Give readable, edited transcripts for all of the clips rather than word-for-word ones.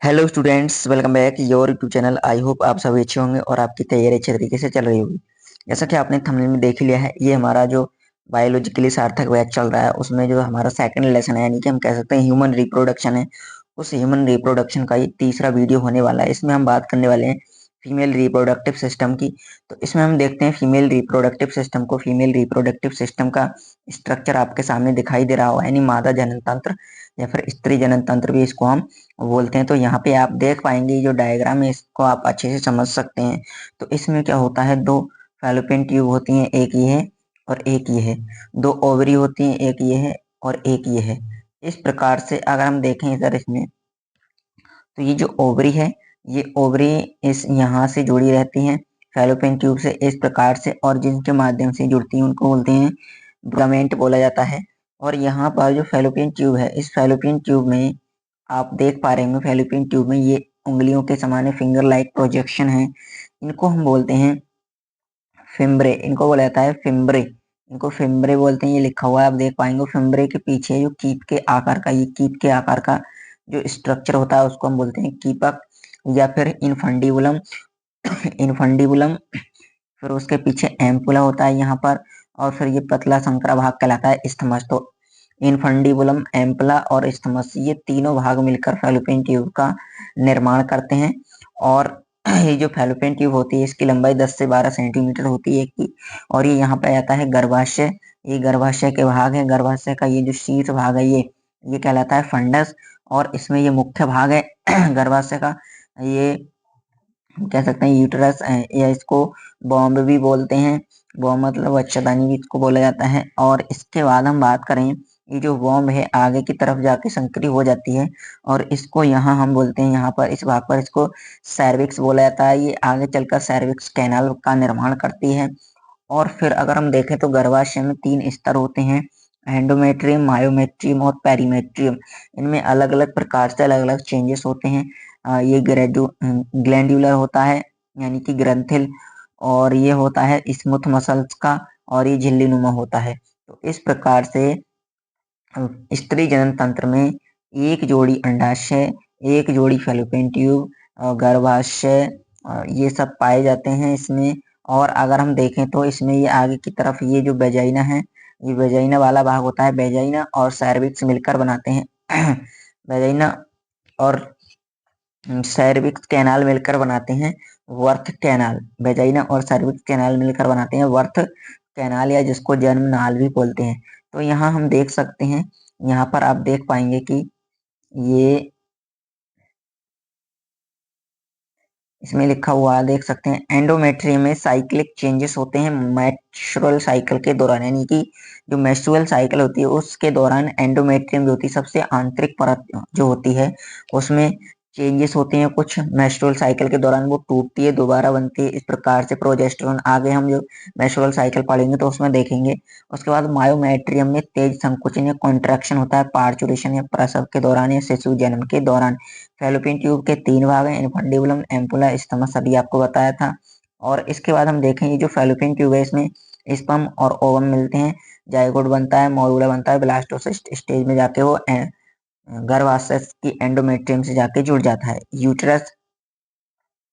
Hello students, welcome back your YouTube channel. I hope आप सभी अच्छे होंगे और आपकी तैयारी अच्छे तरीके से चल रही होगी। जैसा कि आपने थंबनेल में देख ही लिया है, ये हमारा जो बायोलॉजिकली सार्थक बैच चल रहा है उसमें जो हमारा सेकंड लेसन है, यानी कि हम कह सकते हैं ह्यूमन रिप्रोडक्शन है। उस ह्यूमन रिप्रोडक्शन का ये तीसरा वीडियो होने वाला है। इसमें हम बात करने वाले हैं फीमेल रिप्रोडक्टिव सिस्टम की। तो इसमें हम देखते हैं फीमेल रिप्रोडक्टिव सिस्टम को। फीमेल रिप्रोडक्टिव सिस्टम का स्ट्रक्चर आपके सामने दिखाई दे रहा होगा, यानी मादा जनन तंत्र या फिर स्त्री जनन तंत्र भी इसको हम बोलते हैं। तो यहाँ पे आप देख पाएंगे, ये जो डायग्राम है इसको आप अच्छे से समझ सकते हैं। तो इसमें क्या होता है, दो फैलोपियन ट्यूब होती हैं, एक ये है और एक ये है। दो ओवरी होती हैं, एक ये है और एक ये है। इस प्रकार से अगर हम देखें इधर इसमें, तो ये जो ओवरी है, ये ओवरी इस यहाँ से जुड़ी रहती हैं फैलोपियन ट्यूब से इस प्रकार से, और जिनके माध्यम से जुड़ती हैं उनको बोलते हैं गमेंट बोला जाता है। और यहाँ पर जो फैलोपियन ट्यूब है, इस फैलोपियन ट्यूब में आप देख पा रहे होंगे, फैलोपियन ट्यूब में ये उंगलियों के समान फिंगर लाइक प्रोजेक्शन है। इनको हम बोलते हैं फिम्ब्रे। इनको बोला जाता है फिम्ब्रे। इनको फिम्ब्रे बोलते हैं, ये लिखा हुआ है आप देख पाएंगे। फिम्ब्रे के पीछे जो कीप के आकार का, ये कीप के आकार का जो स्ट्रक्चर होता है उसको हम बोलते हैं कीपक या फिर इनफंडिबुलम। इनफंडिबुलम, फिर उसके पीछे एम्पुला होता है यहाँ पर, और फिर ये पतला संकरा भाग कहलाता है इस्थमस। तो इनफंडिबुलम, एम्पुला और इस्थमस, ये तीनों भाग मिलकर फैलोपियन ट्यूब का निर्माण करते हैं। और ये जो फैलोपियन ट्यूब होती है इसकी लंबाई 10 से 12 सेंटीमीटर होती है की। और ये यहाँ पे आता है गर्भाशय। ये गर्भाशय के भाग है। गर्भाशय का ये जो शीर्ष भाग है, ये कहलाता है फंडस। और इसमें ये मुख्य भाग है गर्भाशय का, ये कह सकते हैं यूटरस है, या इसको बॉम्ब भी बोलते हैं। बॉम्ब मतलब बच्चादानी भी इसको बोला जाता है। और इसके बाद हम बात करें, ये जो बॉम्ब है आगे की तरफ जाके संकरी हो जाती है, और इसको यहाँ हम बोलते हैं, यहाँ पर इस भाग पर इसको सर्विक्स बोला जाता है। ये आगे चलकर सर्विक्स कैनाल का निर्माण करती है। और फिर अगर हम देखें तो गर्भाशय में 3 स्तर होते हैं, एंडोमेट्रियम, मायोमेट्रियम और पेरीमेट्रियम। इनमें अलग अलग प्रकार से अलग अलग चेंजेस होते हैं। ये ग्लैंडुलर होता है, यानी कि ग्रंथिल, और ये होता है स्मूथ मसल्स का, और ये झिल्ली नुमा होता है। तो इस प्रकार से स्त्री जनन तंत्र में एक जोड़ी अंडाशय, एक जोड़ी फैलोपियन ट्यूब, गर्भाशय, ये सब पाए जाते हैं इसमें। और अगर हम देखें तो इसमें ये आगे की तरफ ये जो वेजाइना है, ये वेजाइना वाला भाग होता है। वेजाइना और सर्विक्स मिलकर बनाते हैं वेजाइना और सर्विक्स कैनाल मिलकर बनाते हैं वर्थ कैनाल। वेजाइना और सर्विक्स कैनाल मिलकर बनाते हैं वर्थ कैनाल, या जिसको जन्म नाल भी बोलते हैं। तो यहाँ हम देख सकते हैं, यहाँ पर आप देख पाएंगे कि ये इसमें लिखा हुआ देख सकते हैं, एंडोमेट्रियम में साइक्लिक चेंजेस होते हैं मेंस्ट्रुअल साइकिल के दौरान। यानी कि जो मेंस्ट्रुअल साइकिल होती है उसके दौरान एंडोमेट्रियम जो होती है, सबसे आंतरिक परत जो होती है, उसमें चेंजेस होते हैं कुछ। मेंस्ट्रुअल साइकिल के दौरान वो टूटती है, दोबारा बनती है, इस प्रकार से प्रोजेस्टेरोन। आगे हम जो मेंस्ट्रुअल साइकिल पढ़ेंगे तो उसमें देखेंगे। उसके बाद मायोमेट्रियम में तेज संकुचन या कॉन्ट्रैक्शन होता है पार्चुरेशन या प्रसव के दौरान या शिशु जन्म के दौरान। फैलोपियन ट्यूब के 3 भाग हैं, इनफंडिबुलम, एम्पुला, स्टमक, अभी आपको बताया था। और इसके बाद हम देखेंगे जो फैलोपियन ट्यूब है इसमें स्पर्म और ओवम मिलते हैं, जाइगोट बनता है, मॉरूला बनता है, ब्लास्टोसिस्ट स्टेज में जाके वो गर्भाशय की एंडोमेट्रियम से जाके जुड़ जाता है, यूटरस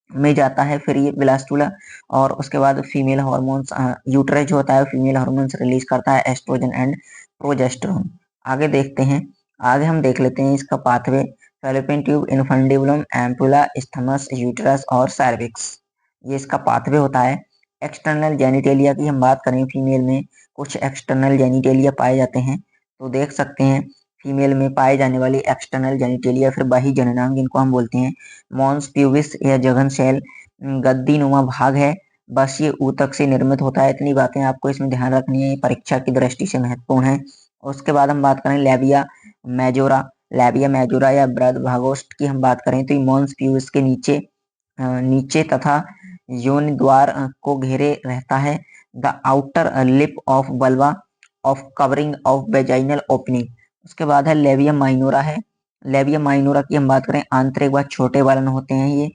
में जाता है, फिर ये ब्लास्टुला। और उसके बाद फीमेल हार्मोन्स, यूटरस जो होता है फीमेल हार्मोन्स रिलीज करता है, एस्ट्रोजन एंड प्रोजेस्टेरोन। आगे देखते हैं, आगे हम देख लेते हैं इसका pathway. Fallopian tube, infundibulum, ampulla, isthmus, uterus और सर्विक्स, ये इसका पाथवे होता है। एक्सटर्नल जेनिटेलिया की हम बात करें, फीमेल में कुछ एक्सटर्नल जेनिटेलिया पाए जाते हैं। तो देख सकते हैं फीमेल में पाए जाने वाली एक्सटर्नल जेनिटेलिया, फिर बाही जननांग, इनको हम बोलते हैं मॉन्स प्यूबिस या जघन शैल, गद्दी नुमा भाग है, बस ये ऊतक से निर्मित होता है। इतनी बातें आपको इसमें ध्यान रखनी है, परीक्षा की दृष्टि से महत्वपूर्ण है। उसके बाद हम बात करें लेबिया मेजोरा। लेबिया मेजोरा या बृहद भागोष्ठ की हम बात करें तो मॉन्स प्यूबिस के नीचे नीचे तथा योनि द्वार को घेरे रहता है। द आउटर लिप ऑफ बल्बा of covering of vaginal opening. उसके बाद है लेबिया माइनोरा है। लेबिया माइनोरा की हम बात करें, आंतरिक व छोटे बालन होते हैं ये।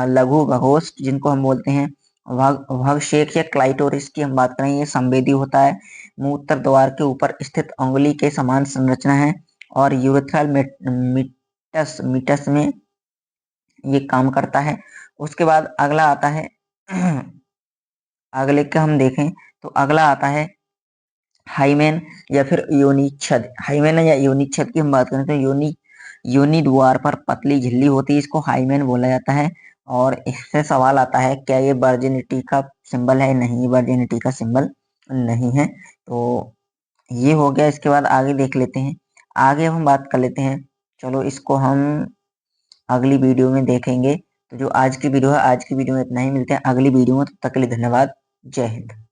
लघु भगोष्ठ जिनको हम बोलते हैं, भवशेख या क्लाइटोरिस की हम बात करें, ये संवेदी होता है। मूत्र द्वार के ऊपर स्थित उंगली के समान संरचना है। और यूरेथ्रल मिटस मिटस में ये काम करता है। उसके बाद अगला आता है अगले का हम देखें तो अगला आता है हाइमेन या फिर योनि छद। हाइमेन या योनि छद की हम बात करें तो योनि द्वार पर पतली झिल्ली होती है, इसको हाइमेन बोला जाता है। और इससे सवाल आता है क्या ये वर्जिनिटी का सिंबल है? नहीं, वर्जिनिटी का सिंबल नहीं है। तो ये हो गया। इसके बाद आगे देख लेते हैं, आगे हम बात कर लेते हैं। चलो इसको हम अगली वीडियो में देखेंगे। तो जो आज की वीडियो है, आज की वीडियो में इतना ही। मिलते हैं अगली वीडियो में, तब तक के लिए धन्यवाद। जय हिंद।